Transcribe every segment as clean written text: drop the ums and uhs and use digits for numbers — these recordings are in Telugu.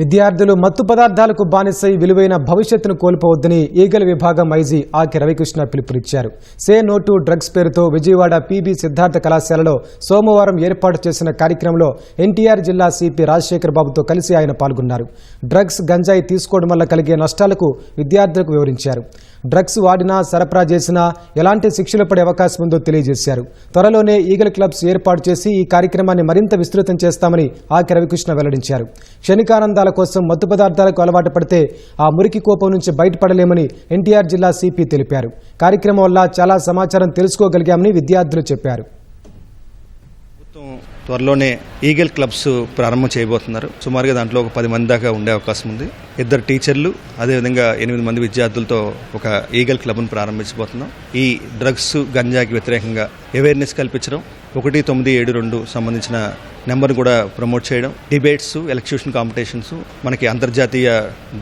విద్యార్థులు మత్తు పదార్థాలకు బానిసై విలువైన భవిష్యత్తును కోల్పోవద్దని ఈగల్ విభాగం ఐజీ ఆకి రవికృష్ణ పిలుపునిచ్చారు. సే నో టు డ్రగ్స్ పేరుతో విజయవాడ పీబీ సిద్ధార్థ కళాశాలలో సోమవారం ఏర్పాటు చేసిన కార్యక్రమంలో ఎన్టీఆర్ జిల్లా సిపి రాజశేఖర్ బాబుతో కలిసి ఆయన పాల్గొన్నారు. డ్రగ్స్ గంజాయి తీసుకోవడం వల్ల కలిగే నష్టాలకు విద్యార్థులకు వివరించారు. డ్రగ్స్ వాడినా సరఫరా చేసినా ఎలాంటి శిక్షలు పడే అవకాశం ఉందో తెలియజేశారు. త్వరలోనే ఈగల్ క్లబ్స్ ఏర్పాటు చేసి ఈ కార్యక్రమాన్ని మరింత విస్తృతం చేస్తామని ఆకి రవికృష్ణ వెల్లడించారు. క్షణికానందాల కోసం మత్తు పదార్థాలకు అలవాటు పడితే ఆ మురికి కోపం నుంచి బయటపడలేమని ఎన్టీఆర్ జిల్లా సిపి తెలిపారు. కార్యక్రమం వల్ల చాలా సమాచారం తెలుసుకోగలిగామని విద్యార్థులు చెప్పారు. త్వరలోనే ఈగల్ క్లబ్స్ ప్రారంభం చేయబోతున్నారు. సుమారుగా దాంట్లో ఒక 10 మంది దాకా ఉండే అవకాశం ఉంది. 2 టీచర్లు అదేవిధంగా 8 మంది విద్యార్థులతో ఒక ఈగల్ క్లబ్ను ప్రారంభించబోతున్నాం. ఈ డ్రగ్స్ గంజాకి వ్యతిరేకంగా అవేర్నెస్ కల్పించడం, 1972 సంబంధించిన నెంబర్ను కూడా ప్రమోట్ చేయడం, డిబేట్స్, ఎలక్యూషన్ కాంపిటీషన్స్, మనకి అంతర్జాతీయ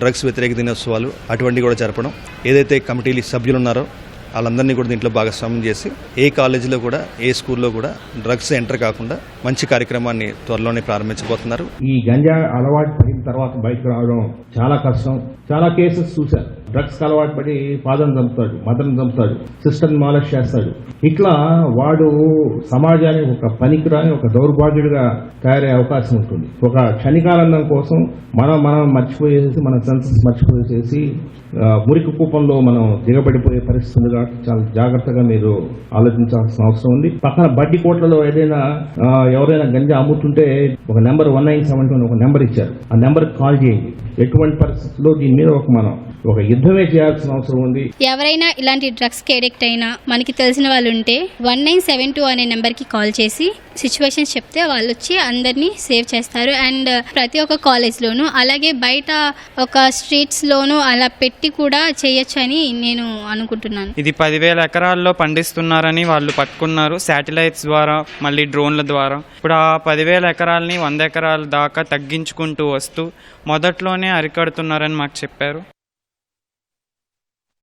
డ్రగ్స్ వ్యతిరేక దినోత్సవాలు అటువంటివి కూడా జరపడం. ఏదైతే కమిటీలు సభ్యులు ఉన్నారో వాళ్ళందరినీ కూడా దీంట్లో భాగస్వామ్యం చేసి ఏ కాలేజీలో కూడా ఏ స్కూల్లో కూడా డ్రగ్స్ ఎంటర్ కాకుండా మంచి కార్యక్రమాన్ని త్వరలోనే ప్రారంభించబోతున్నారు. ఈ గంజా అలవాటు పడిన తర్వాత బయటకు రావడం చాలా కష్టం. చాలా కేసెస్ చూశారు. డ్రగ్స్ అలవాటు పడి ఫాదర్ని చంపుతాడు, మదర్ని చంపుతాడు, సిస్టర్ని మాలిష్ చేస్తాడు. ఇట్లా వాడు సమాజానికి ఒక పనికిరాని ఒక దౌర్భాగ్యుడిగా తయారయ్యే అవకాశం ఉంటుంది. ఒక క్షణికానందం కోసం మనం మర్చిపోయేసి, మన సెన్సెస్ మర్చిపోయేసేసి మురికి కూపంలో మనం దిగబడిపోయే పరిస్థితి ఉంది. కాబట్టి చాలా జాగ్రత్తగా మీరు ఆలోచించాల్సిన అవసరం ఉంది. పక్కన బడ్డీ కోట్లలో ఎవరైనా గంజా అమ్ముతుంటే ఒక నెంబర్ 1972 ఒక నెంబర్ ఇచ్చారు. ఆ నెంబర్కి కాల్ చేయండి. ఎటువంటి పరిస్థితుల్లో దీని మీద ఒక యుద్ధమే చేయాల్సిన అవసరం ఉంది. ఎవరైనా ఇలాంటి డ్రగ్స్ కి అడిక్ట్ అయినా మనకి తెలిసిన వాళ్ళు ఉంటే 1972 అనే నెంబర్కి కాల్ చేసి సిచ్యువేషన్స్ చెప్తే వాళ్ళు వచ్చి అందరినీ సేవ్ చేస్తారు. అండ్ ప్రతి ఒక్క కాలేజ్లోనూ అలాగే బయట ఒక స్ట్రీట్స్లోనూ అలా పెట్టి కూడా చేయొచ్చు అని నేను అనుకుంటున్నాను. ఇది 10,000 ఎకరాల్లో పండిస్తున్నారని వాళ్ళు పట్టుకున్నారు శాటిలైట్స్ ద్వారా, మళ్ళీ డ్రోన్ల ద్వారా. ఇప్పుడు ఆ 10,000 ఎకరాలని 100 ఎకరాల దాకా తగ్గించుకుంటూ వస్తూ మొదట్లోనే అరికడుతున్నారని మాకు చెప్పారు.